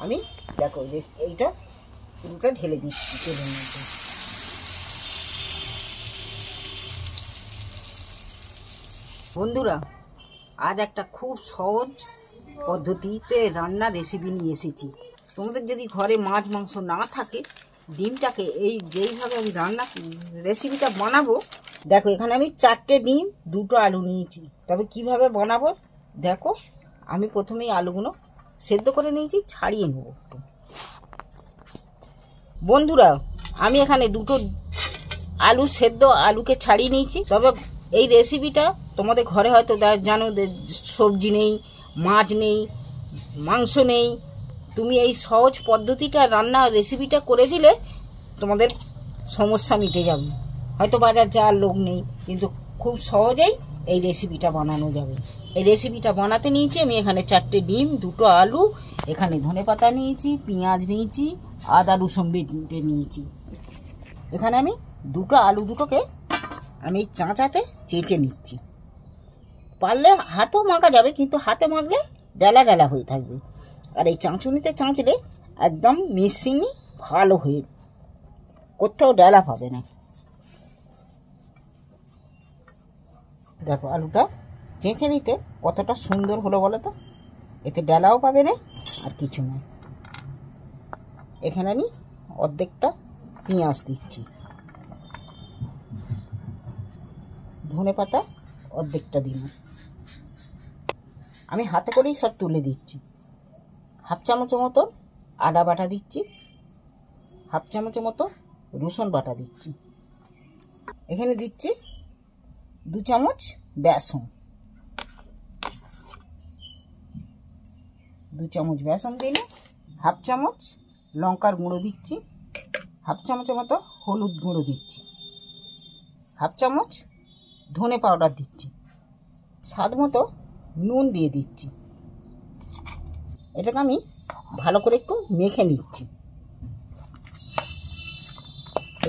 আমি দেখো যে এইটা পুরোটা ঢেলে দিচ্ছি তেলের মধ্যে। বন্ধুরা, আজ একটা খুব সহজ পদ্ধতিতে রান্নার রেসিপি নিয়ে এসেছি। তোমাদের যদি ঘরে মাছ মাংস না থাকে, ডিমটাকে যেইভাবে আমি রেসিপিটা বানাবো, দেখো এখানে আমি 4টে ডিম 2টো আলু নিয়েছি। তবে কিভাবে বানাবো দেখো। আমি প্রথমেই আলুগুলো সেদ্ধ করে নিয়েছি, ছাড়িয়ে নেব একটু। বন্ধুরা, আমি এখানে 2টো আলুকে ছাড়িয়ে নিয়েছি। তবে এই রেসিপিটা তোমাদের ঘরে হয়তো জানো সবজি নেই, মাছ নেই, মাংস নেই, তুমি এই সহজ পদ্ধতিটা রান্নার রেসিপিটা করে দিলে তোমাদের সমস্যা মিটে যাবে। হয়তো বাজার যাওয়ার লোক নেই, কিন্তু খুব সহজেই এই রেসিপিটা বানানো যাবে। এই রেসিপিটা বানাতে নিয়েছি আমি এখানে 4টে ডিম, 2টো আলু, এখানে ধনেপাতা নিয়েছি, পেঁয়াজ নিয়েছি, আদা রসুন বেটে নিয়েছি। এখানে আমি 2টো আলু দুটোকে আমি চাঁচাতে চেঁচে নিচ্ছি। পারলে হাতেও মাখা যাবে, কিন্তু হাতে মাখলে ডালা ডালা হয়ে থাকবে। আর এই চাঁচুনিতে চাঁচলে একদম মিশিয়ে ভালো হয়ে, কোথাও ডালা পাবে না। দেখো আলুটা চেঁচে নিতে কতটা সুন্দর হলো বলো তো। এতে ডালাও পাবে না আর কিছু না। এখানে আমি অর্ধেকটা পেঁয়াজ দিচ্ছি, ধনেপাতা অর্ধেকটা দিলাম। আমি হাতে করেই সব তুলে দিচ্ছি। হাফ চামচের মতো আদা বাটা দিচ্ছি, হাফ চামচের মতো রসুন বাটা দিচ্ছি। এখানে দিচ্ছি 2 চামচ বেসন, 2 চামচ বেসন দিলে হাফ চামচ লঙ্কার গুঁড়ো দিচ্ছি, হাফ চামচের মতো হলুদ গুঁড়ো দিচ্ছি, হাফ চামচ ধনে পাউডার দিচ্ছি, স্বাদ মতো নুন দিয়ে দিচ্ছি। এটাকে আমি ভালো করে একটু মেখে নিচ্ছি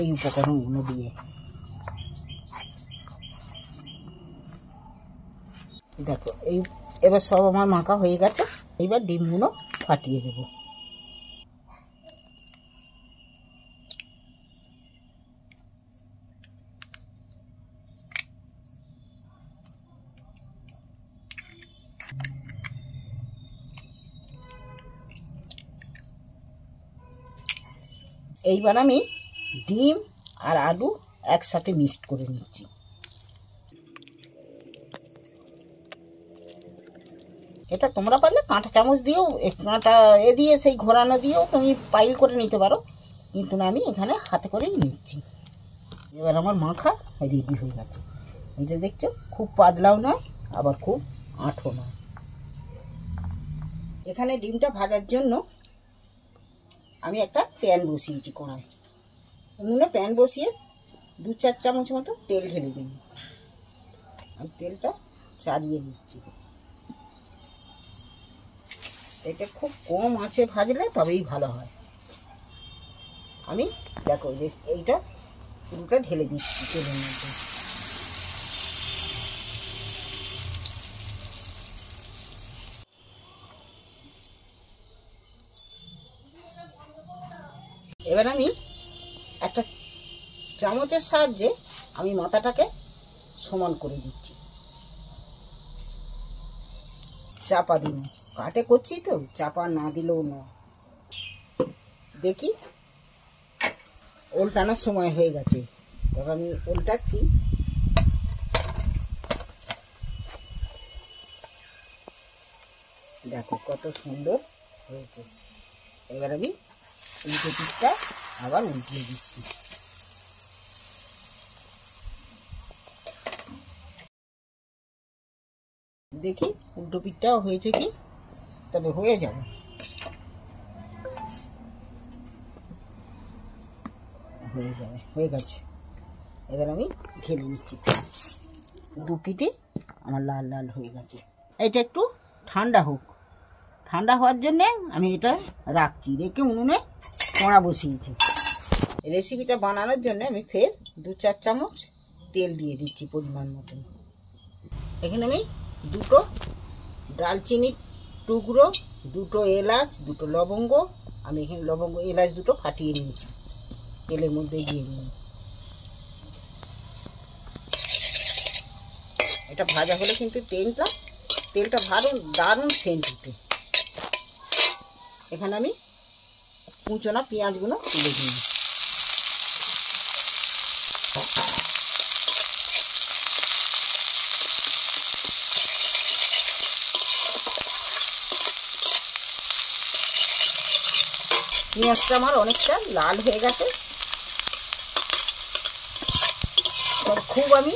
এই উপকরণগুলো দিয়ে। দেখো এবার সব আমার মাখা হয়ে গেছে। এবার ডিমগুলো ফাটিয়ে দেব। এইবার আমি ডিম আর আলু একসাথে মিক্সড করে নিচ্ছি। এটা তোমরা পারলে কাঁটা চামচ দিয়েও, কাঁটা দিয়ে সেই ঘোরানো দিয়েও তুমি পাইল করে নিতে পারো, কিন্তু না, আমি এখানে হাতে করেই নিচ্ছি। এবার আমার মাখা রেডি হয়ে গেছে। এটা দেখছো খুব পাতলাও নয়, আবার খুব আঁঠো নয়। এখানে ডিমটা ভাজার জন্য আমি একটা প্যান বসিয়েছি কড়াই। উনুনে প্যান বসিয়ে 2-4 চামচ মতো তেল ঢেলে দিই। আমি তেলটা চালিয়ে নিচ্ছি। এটা খুব কম আঁচে ভাজলে তবেই ভালো হয়। আমি দেখো এইটা পুরোটা ঢেলে দিচ্ছি তেলের মধ্যে। এবার আমি একটা চামচের সাহায্যে আমি মাথাটাকে সমান করে দিচ্ছি। চাপা দিন, কাটে করছি তো, চাপা না দিলেও না। দেখি উল্টানোর সময় হয়ে গেছে, তবে আমি উল্টাচ্ছি। দেখো কত সুন্দর হয়েছে। এবার আমি উল্টো পিঠটা আবার উল্টিয়ে দিচ্ছি। দেখি উল্টো পিঠটাও হয়েছে কি, তবে হয়ে যাবে। হয়ে গেছে। এবার আমি ঢেলে নিচ্ছি। 2 পিঠে আমার লাল লাল হয়ে গেছে। এটা একটু ঠান্ডা হোক। ঠান্ডা হওয়ার জন্যে আমি এটা রাখছি, রেখে উনুনে কড়া বসিয়েছি। রেসিপিটা বানানোর জন্য আমি ফের 2-4 চামচ তেল দিয়ে দিচ্ছি পরিমাণ মতন। এখানে আমি 2টো ডালচিনির টুকরো, দুটো এলাচ, দুটো লবঙ্গ। আমি এখানে লবঙ্গ এলাচ দুটো ফাটিয়ে নিয়েছি, তেলের মধ্যে দিয়ে দিই। এটা ভাজা হলে কিন্তু তেলটা দারুণ সেন্ট উঠে। এখানে আমি কুচনা পেঁয়াজগুলো তুলে দিই। পেঁয়াজটা আমার অনেকটা লাল হয়ে গেছে। খুব আমি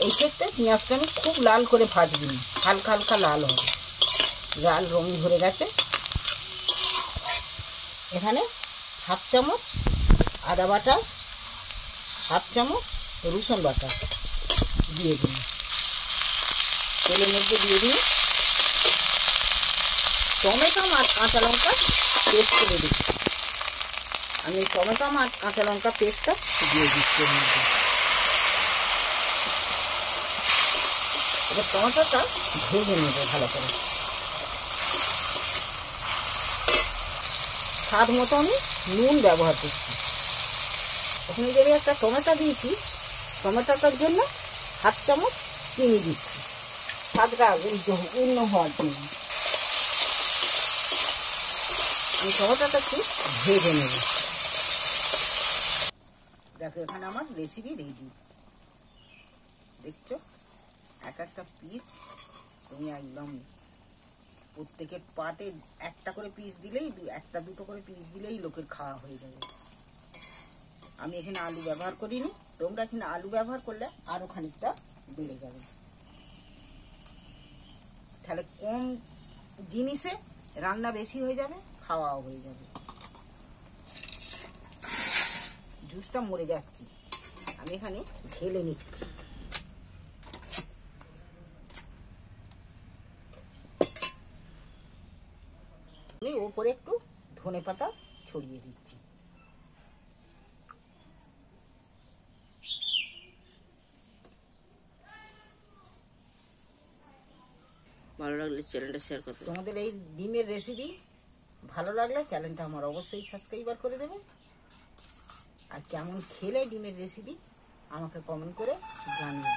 এই ক্ষেত্রে পেঁয়াজটা আমি খুব লাল করে ভাজবি না, হালকা হালকা লাল হবে। লাল রং ধরে গেছে। এখানে হাফ চামচ আদা বাটা, হাফ চামচ রসুন বাটা দিয়ে দিন। তেলের মধ্যে দিয়ে দিন টমেটো আর কাঁচা লঙ্কা পেস্ট করে দিচ্ছি। আমি টমেটো আর কাঁচা লঙ্কা পেস্টটা দিয়ে দিচ্ছি এর মধ্যে। এবার টমেটোটা ভেজে নেব ভালো করে। স্বাদ মতো আমি নুন ব্যবহার করছি। ওখানে যে আমি একটা টমেটো দিয়েছি, টমেটোটার জন্য হাফ চামচ চিনি দিচ্ছি, স্বাদটা অন্য হওয়ার জন্য। আমি টমেটোটা একটু ভেজে নেব। দেখো এখানে আমার রেসিপি রেডি। দেখছো এক একটা পিস তুমি একদম প্রত্যেকের পাতে একটা করে পিস দিলেই, একটা দুটো করে পিস দিলেই লোকের খাওয়া হয়ে যাবে। আমি এখানে আলু ব্যবহার করিনি, তোমরা এখানে আলু ব্যবহার করলে আরো খানিকটা বেড়ে যাবে। তাহলে কম জিনিসে রান্না বেশি হয়ে যাবে, খাওয়াও হয়ে যাবে। জুসটা মরে যাচ্ছে, আমি এখানে ঢেলে নিচ্ছি। আমি ওপরে একটু ধনেপাতা ছড়িয়ে দিচ্ছি। ভালো লাগলে চ্যানেলটা শেয়ার করতে। তোমাদের এই ডিমের রেসিপি ভালো লাগলে চ্যানেলটা আমার অবশ্যই সাবস্ক্রাইবার করে দেবে। আর কেমন খেলে ডিমের রেসিপি আমাকে কমেন্ট করে জানিও।